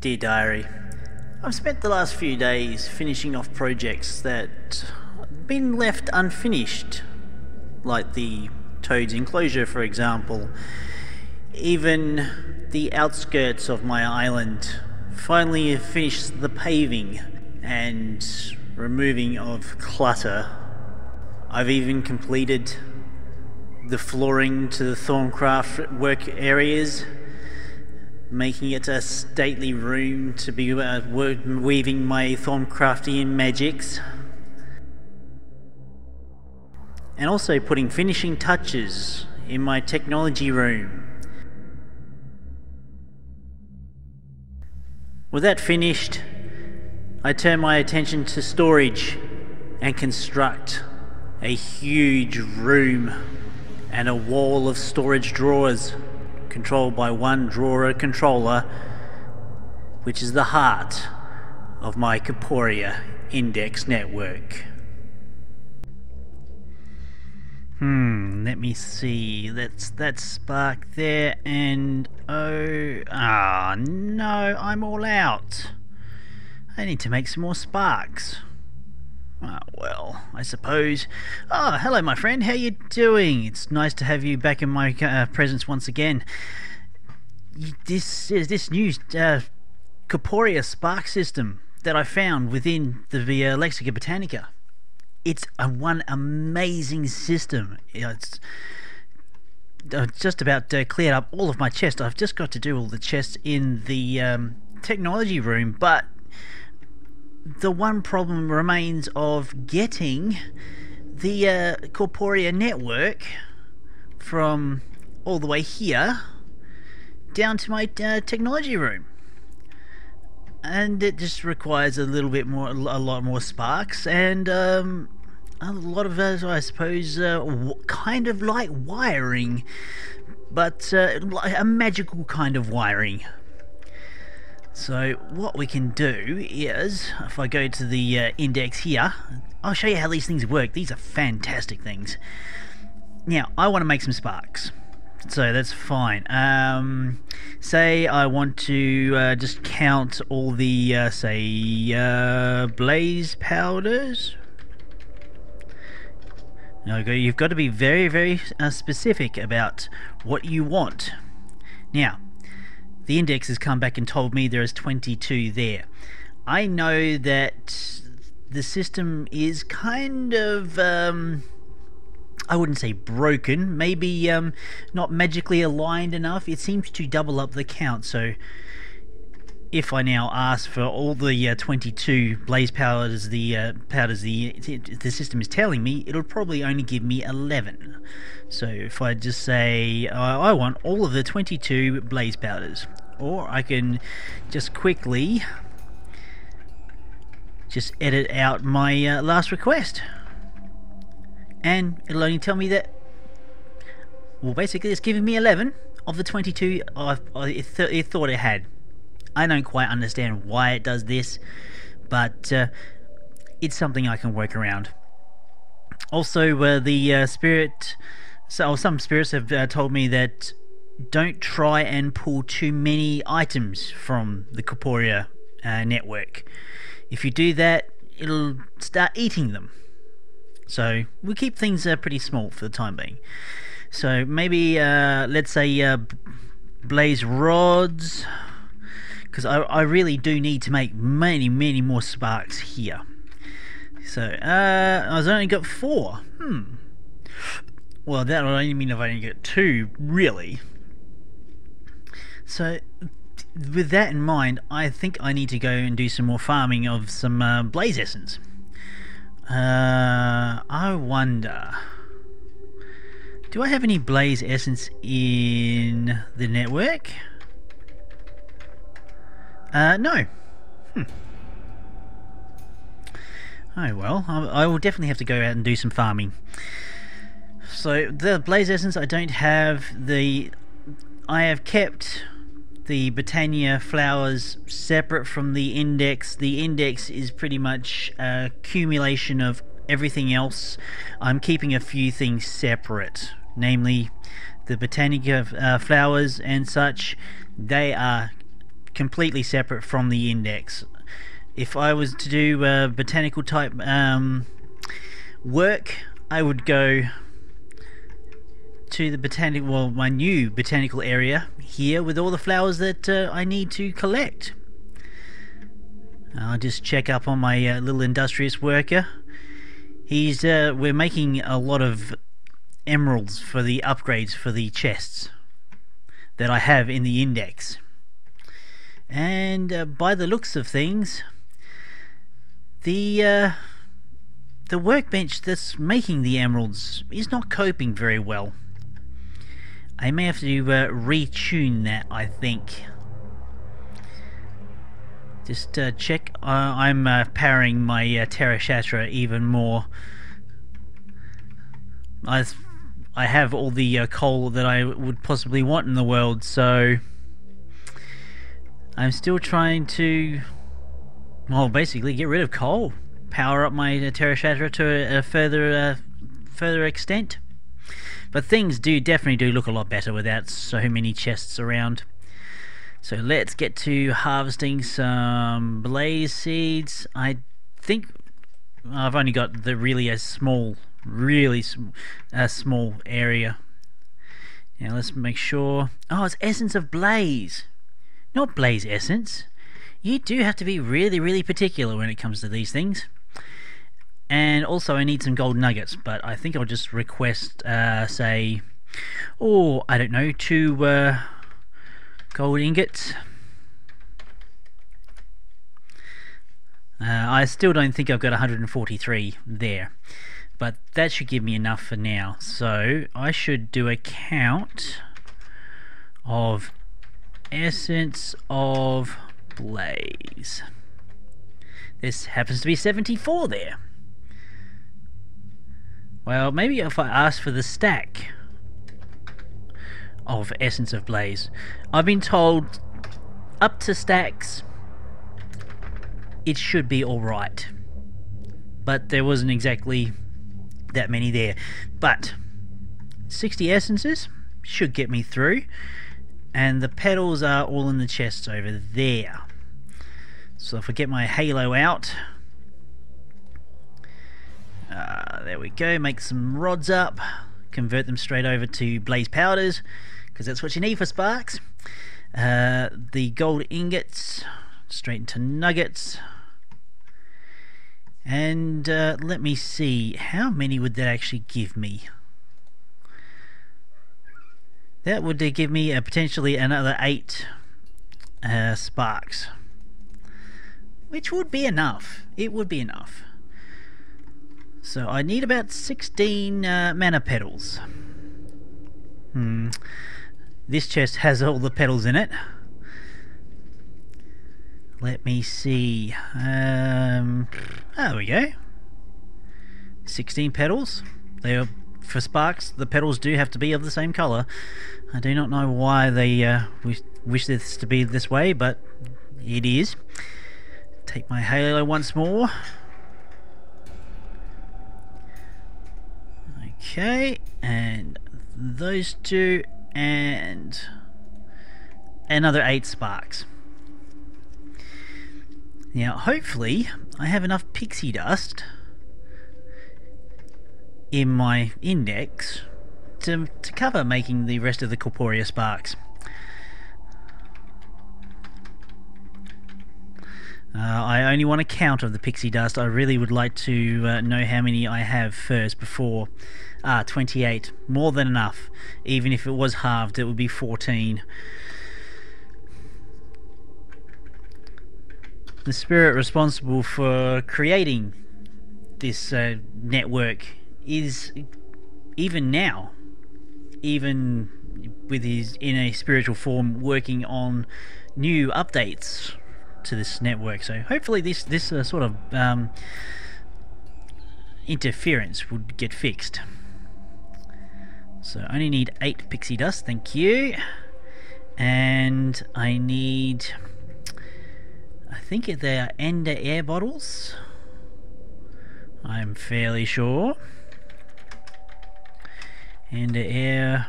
Dear Diary, I've spent the last few days finishing off projects that have been left unfinished, like the toad's enclosure, for example. Even the outskirts of my island finally finished the paving and removing of clutter. I've even completed the flooring to the Thorncraft work areas, making it a stately room to be weaving my Thorncraftian magics, and also putting finishing touches in my technology room. With that finished, I turn my attention to storage and construct a huge room and a wall of storage drawers controlled by one drawer controller, which is the heart of my Corporea index network. Let me see. That's that spark there, and no, I'm all out. I need to make some more sparks. Well, I suppose. Oh, hello, my friend. How you doing? It's nice to have you back in my presence once again. This new Corporea spark system that I found within the Lexica Botanica. It's one amazing system. It's just about cleared up all of my chests. I've just got to do all the chests in the technology room, but the one problem remains of getting the Corporea network from all the way here down to my technology room, and it just requires a lot more sparks and a lot of, I suppose, kind of like wiring, but a magical kind of wiring. So what we can do is, if I go to the index here, I'll show you how these things work. These are fantastic things. Now, I want to make some sparks, so that's fine. Say I want to just count all the, blaze powders. Now, you've got to be very, very specific about what you want. Now, the index has come back and told me there is 22 there. I know that the system is kind of, I wouldn't say broken, maybe not magically aligned enough. It seems to double up the count, so if I now ask for all the 22 blaze powders the system is telling me, it'll probably only give me 11. So if I just say I want all of the 22 blaze powders, or I can just quickly just edit out my last request, and it'll only tell me that, well, basically it's giving me 11 of the 22 it thought it had. I don't quite understand why it does this, but it's something I can work around. Also, some spirits have told me that don't try and pull too many items from the Corporea network. If you do that, it'll start eating them. So we keep things pretty small for the time being. So maybe let's say blaze rods, because I really do need to make many more sparks here. So I've only got 4. Well, that would only mean I've only got 2, really. So with that in mind, I think I need to go and do some more farming of some blaze essence. I wonder, do I have any blaze essence in the network? No. Oh well, I will definitely have to go out and do some farming. So the blaze essence, I don't have the... I have kept the Botania flowers separate from the index. The index is pretty much a accumulation of everything else. I'm keeping a few things separate, namely the Botanica flowers and such. They are completely separate from the index. If I was to do botanical type work, I would go to the my new botanical area here with all the flowers that I need to collect. I'll just check up on my little industrious worker. We're making a lot of emeralds for the upgrades for the chests that I have in the index. And by the looks of things, the workbench that's making the emeralds is not coping very well. I may have to retune that, I think. Just check. I'm powering my Terra Shatra even more. I have all the coal that I would possibly want in the world, so I'm still trying to, well, basically get rid of coal. Power up my Terra Shatra to a further extent. But things definitely do look a lot better without so many chests around. So let's get to harvesting some blaze seeds. I think I've only got the really small area. Now let's make sure. Oh, it's essence of blaze, not blaze essence. You do have to be really particular when it comes to these things. And also I need some gold nuggets, but I think I'll just request say, oh, I don't know, 2 gold ingots. I still don't think I've got 143 there, but that should give me enough for now. So I should do a count of essence of blaze. This happens to be 74 there. Well, maybe if I ask for the stack of essence of blaze. I've been told up to stacks it should be alright, but there wasn't exactly that many there. But 60 essences should get me through, and the petals are all in the chests over there. So if I get my halo out, there we go, make some rods up, convert them straight over to blaze powders, because that's what you need for sparks. The gold ingots straight into nuggets, and let me see, how many would that actually give me? That would give me potentially another 8 sparks, which would be enough. It would be enough. So I need about 16 mana petals. This chest has all the petals in it. Let me see. There we go. 16 petals. They are for sparks. The petals do have to be of the same color. I do not know why they wish this to be this way, but it is. Take my halo once more. Okay, and those 2, and another 8 sparks. Now hopefully I have enough pixie dust in my index to cover making the rest of the Corporea sparks. I only want a count of the pixie dust. I really would like to know how many I have first before. 28. More than enough. Even if it was halved, it would be 14. The spirit responsible for creating this network is, even now, even with his in a spiritual form, working on new updates to this network. So hopefully this sort of interference would get fixed. So I only need 8 pixie dust, thank you. And I need, I think they are Ender air bottles, I'm fairly sure. Ender air,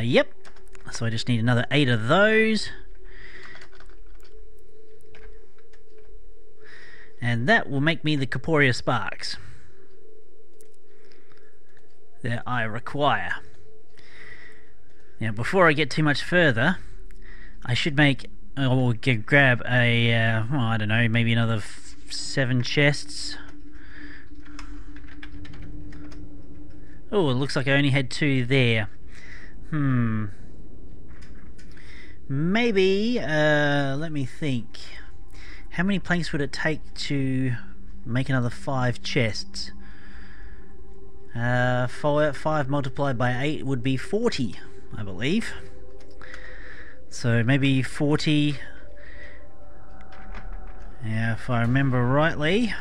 yep. So I just need another 8 of those. And that will make me the Corporea sparks that I require. Now, before I get too much further, I should make, or grab a, well, I don't know, maybe another 7 chests. Oh, it looks like I only had 2 there. Maybe, let me think. How many planks would it take to make another 5 chests? 5 multiplied by 8 would be 40, I believe. So maybe 40. Yeah, if I remember rightly.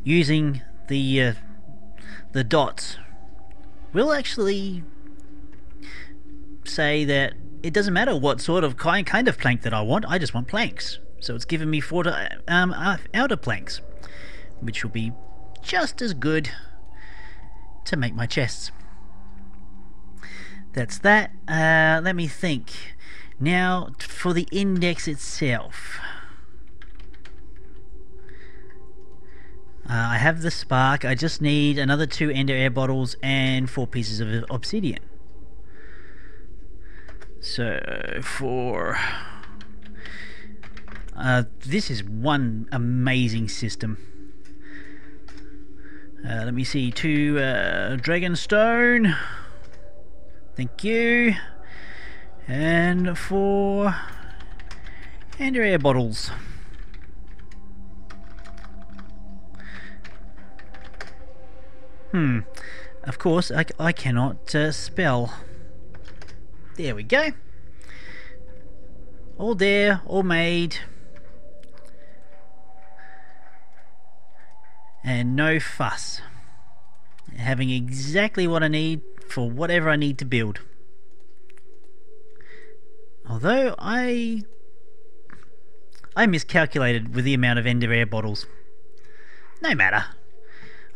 Using the dots will actually say that it doesn't matter what sort of kind of plank that I want. I just want planks. So it's given me 4 outer planks, which will be just as good to make my chests. That's that. Let me think. Now for the index itself. I have the spark. I just need another 2 ender air bottles and 4 pieces of obsidian. So for this is one amazing system. Let me see, 2 dragon stone, thank you, and 4 ender air bottles. Of course I cannot spell. There we go. All there, all made. And no fuss. Having exactly what I need for whatever I need to build. Although I miscalculated with the amount of ender air bottles. No matter.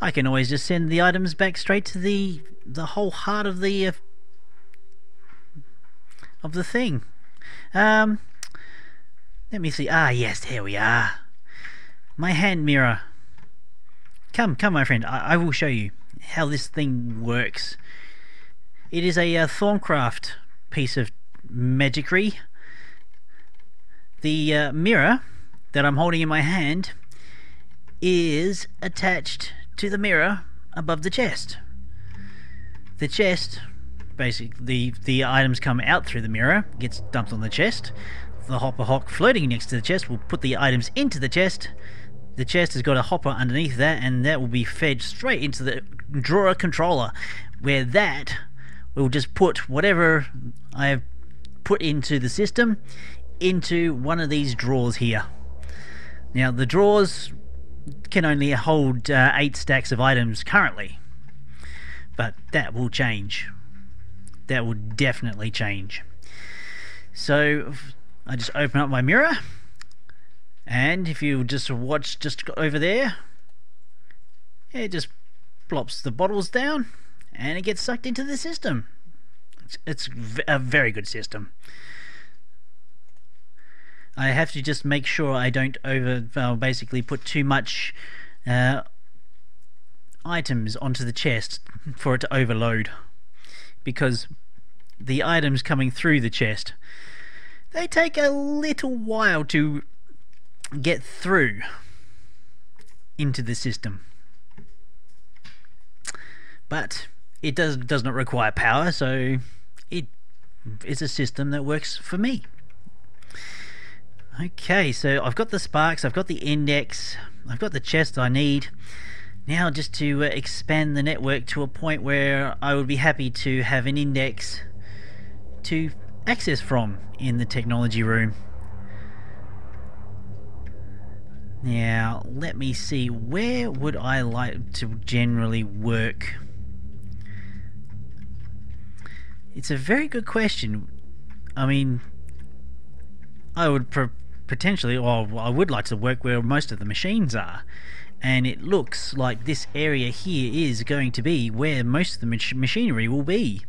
I can always just send the items back straight to the whole heart of the thing. Let me see. Ah, yes, here we are. My hand mirror. Come, my friend. I will show you how this thing works. It is a Thorncraft piece of magicry. The mirror that I'm holding in my hand is attached to the mirror above the chest. The chest, basically, the items come out through the mirror, gets dumped on the chest. The hopper hock floating next to the chest will put the items into the chest. The chest has got a hopper underneath that, and that will be fed straight into the drawer controller, where that will just put whatever I have put into the system into one of these drawers here. Now the drawers can only hold 8 stacks of items currently, but that will change. That will definitely change. So I just open up my mirror, and if you just watch just over there, it just plops the bottles down and it gets sucked into the system. It's a very good system. I have to just make sure I don't basically put too much items onto the chest for it to overload, because the items coming through the chest, they take a little while to get through into the system. But it does not require power, so it is a system that works for me. Okay, so I've got the sparks, I've got the index, I've got the chest I need. Now just to expand the network to a point where I would be happy to have an index to access from in the technology room. Now let me see, where would I like to generally work? It's a very good question. I mean, I would potentially, or I would like to work where most of the machines are, and it looks like this area here is going to be where most of the machinery will be.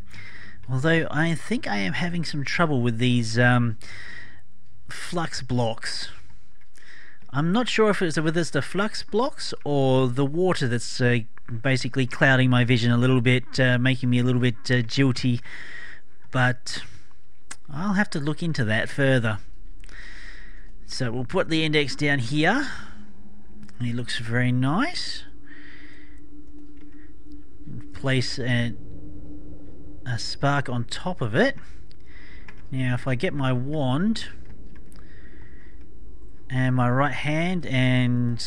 Although I think I am having some trouble with these flux blocks. I'm not sure if it's whether it's the flux blocks or the water that's basically clouding my vision a little bit, making me a little bit jilty, but I'll have to look into that further. So we'll put the index down here. It looks very nice. Place a spark on top of it. Now if I get my wand and my right hand and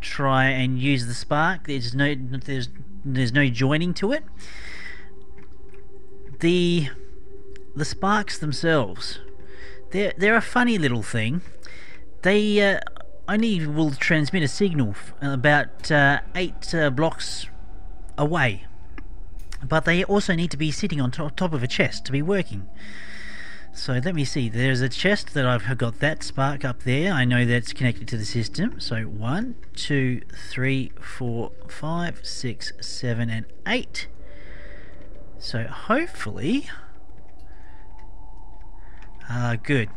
try and use the spark, there's no joining to it. The sparks themselves, they're a funny little thing. They only will transmit a signal about 8 blocks away, but they also need to be sitting on top of a chest to be working. So let me see, there's a chest that I've got that spark up there. I know that's connected to the system. So 1, 2, 3, 4, 5, 6, 7 and 8. So hopefully good.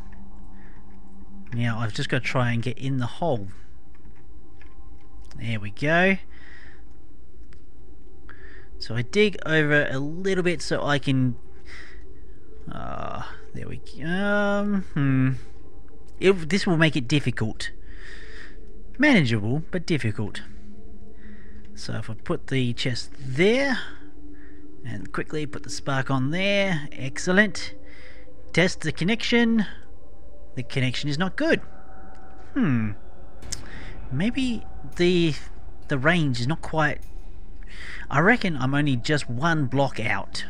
Now I've just got to try and get in the hole. There we go. So I dig over a little bit so I can there we go. This will make it difficult. Manageable, but difficult. So if I put the chest there and quickly put the spark on there, excellent. Test the connection. The connection is not good. Maybe the range is not quite. I reckon I'm only just 1 block out.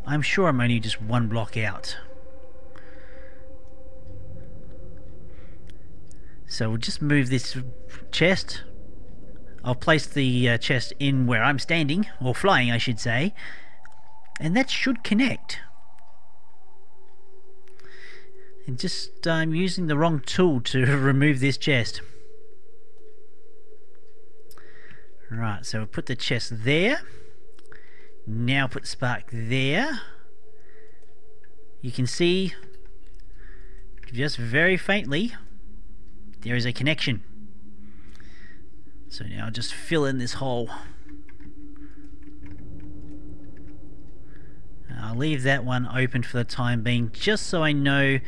I'm sure I'm only just 1 block out. So we'll just move this chest. I'll place the chest in where I'm standing, or flying I should say, and that should connect. And just I'm using the wrong tool to remove this chest. Right, so we'll put the chest there. Now put spark there. You can see just very faintly there is a connection. So now I'll just fill in this hole. I'll leave that one open for the time being, just so I know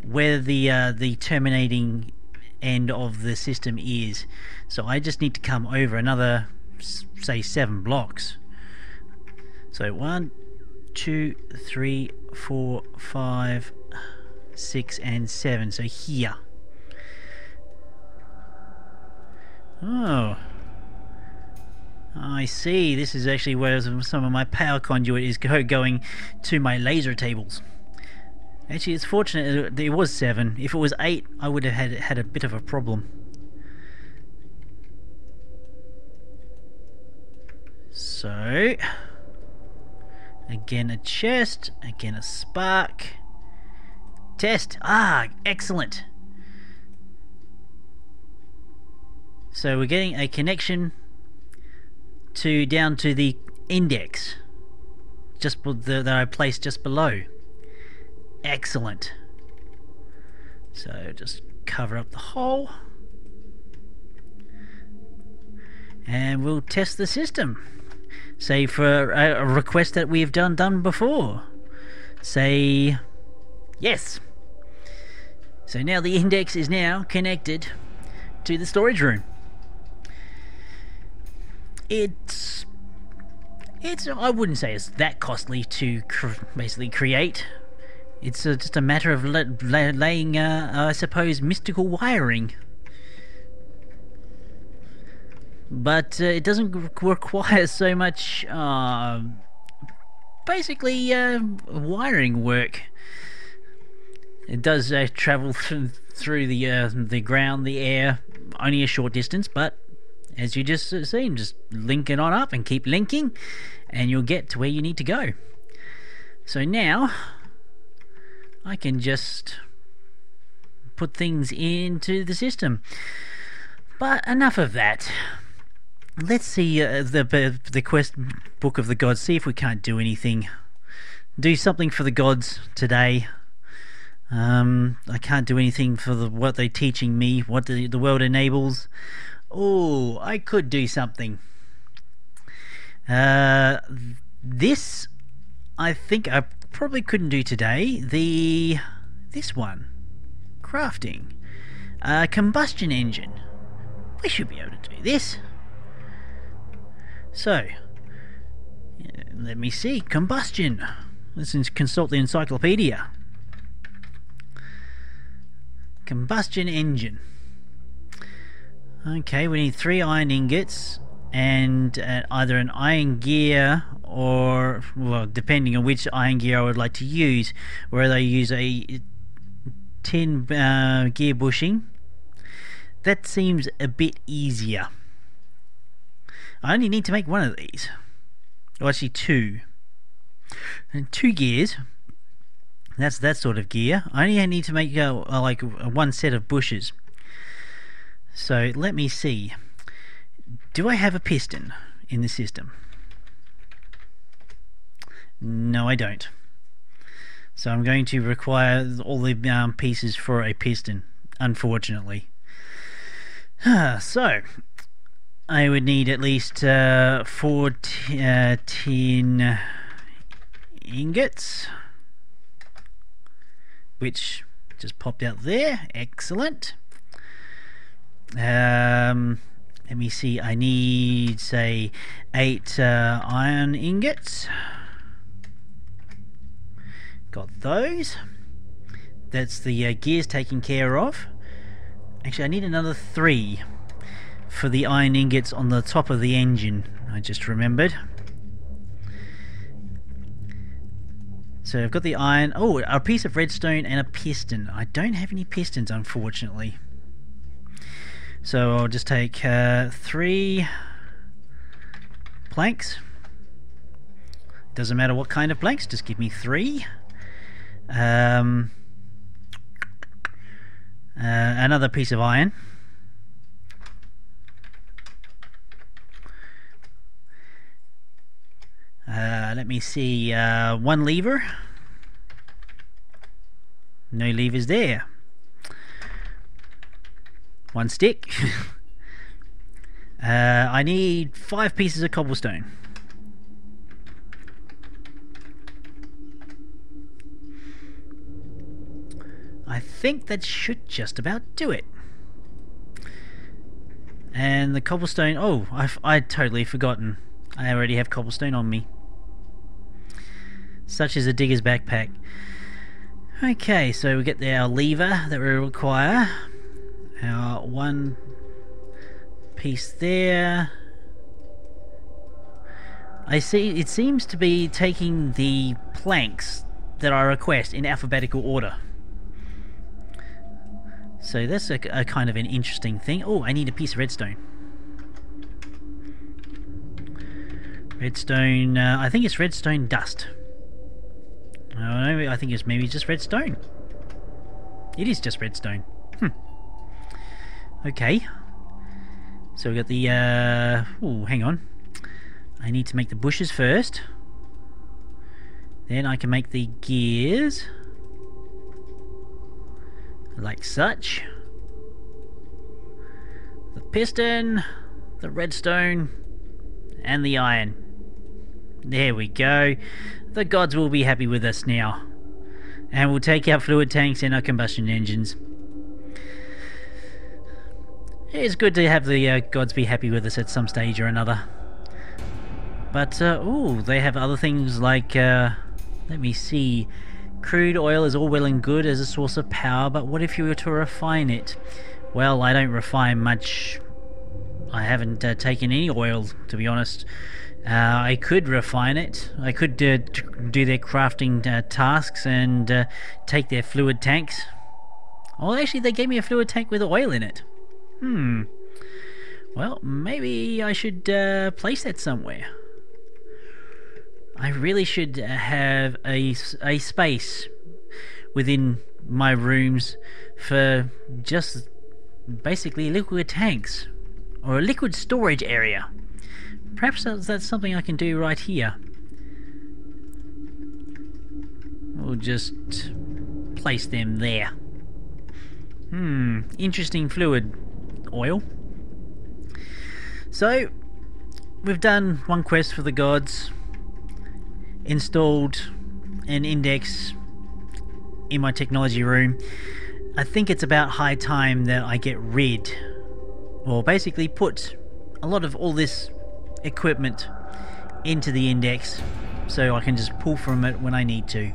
where the terminating end of the system is. So I just need to come over another, say, 7 blocks. So 1, 2, 3, 4, 5, 6 and 7. So here. Oh, I see. This is actually where some of my power conduit is going to my laser tables. Actually, it's fortunate it was 7. If it was 8, I would have had a bit of a problem. So again a chest, again a spark. Test. Excellent. So we're getting a connection down to the index that I placed just below. Excellent. So just cover up the hole and we'll test the system. Say for a request that we have done before. Say yes. So now the index is now connected to the storage room. It's I wouldn't say it's that costly to basically create. It's just a matter of laying, I suppose, mystical wiring. But it doesn't require so much, basically, wiring work. It does travel through the ground, the air, only a short distance, but as you just seen, just link it on up and keep linking, and you'll get to where you need to go. So now I can just put things into the system. But enough of that. Let's see the quest book of the gods. See if we can't do anything. Do something for the gods today. I can't do anything for what they're teaching me, what the world enables. Oh, I could do something. This, I think I probably couldn't do today. This one, crafting, combustion engine. We should be able to do this. So, let me see. Combustion. Let's consult the encyclopedia. Combustion engine. Okay, we need 3 iron ingots and either an iron gear or, well, depending on which iron gear I would like to use, whether I use a tin gear bushing. That seems a bit easier. I only need to make one of these. Or actually 2. And 2 gears. That's that sort of gear. I only need to make like one set of bushes. So let me see. Do I have a piston in the system? No, I don't. So I'm going to require all the pieces for a piston, unfortunately. So I would need at least 4 tin ingots, which just popped out there. Excellent. Let me see. I need, say, 8 iron ingots. Got those. That's the gears taken care of. Actually, I need another 3 for the iron ingots on the top of the engine. I just remembered. So I've got the iron. Oh, a piece of redstone and a piston. I don't have any pistons, unfortunately. So I'll just take 3 planks. Doesn't matter what kind of planks, just give me 3. Another piece of iron. Let me see, 1 lever. No levers there. 1 stick. I need 5 pieces of cobblestone. I think that should just about do it. And the cobblestone, oh, I'd totally forgotten. I already have cobblestone on me. Such as a digger's backpack. Okay, so we get our lever that we require. Our 1 piece there. I see it seems to be taking the planks that I request in alphabetical order. So that's a kind of an interesting thing. Oh, I need a piece of redstone. Redstone, I think it's redstone dust. No, I think it's maybe just redstone. It is just redstone. Okay. So we got the, oh, hang on. I need to make the bushes first. Then I can make the gears. Like such. The piston, the redstone, and the iron. There we go. The gods will be happy with us now. And we'll take our fluid tanks and our combustion engines. It's good to have the gods be happy with us at some stage or another. But, ooh, they have other things like, let me see. Crude oil is all well and good as a source of power, but what if you were to refine it? Well, I don't refine much. I haven't taken any oil, to be honest. I could refine it. I could do their crafting tasks and take their fluid tanks. Oh, actually, they gave me a fluid tank with oil in it. Well, maybe I should place that somewhere. I really should have a space within my rooms for just basically liquid tanks, or a liquid storage area. Perhaps that's something I can do right here. We'll just place them there. Interesting fluid. Oil. So, we've done one quest for the gods, installed an index in my technology room. I think it's about high time that I get rid, or basically put a lot of all this equipment into the index so I can just pull from it when I need to.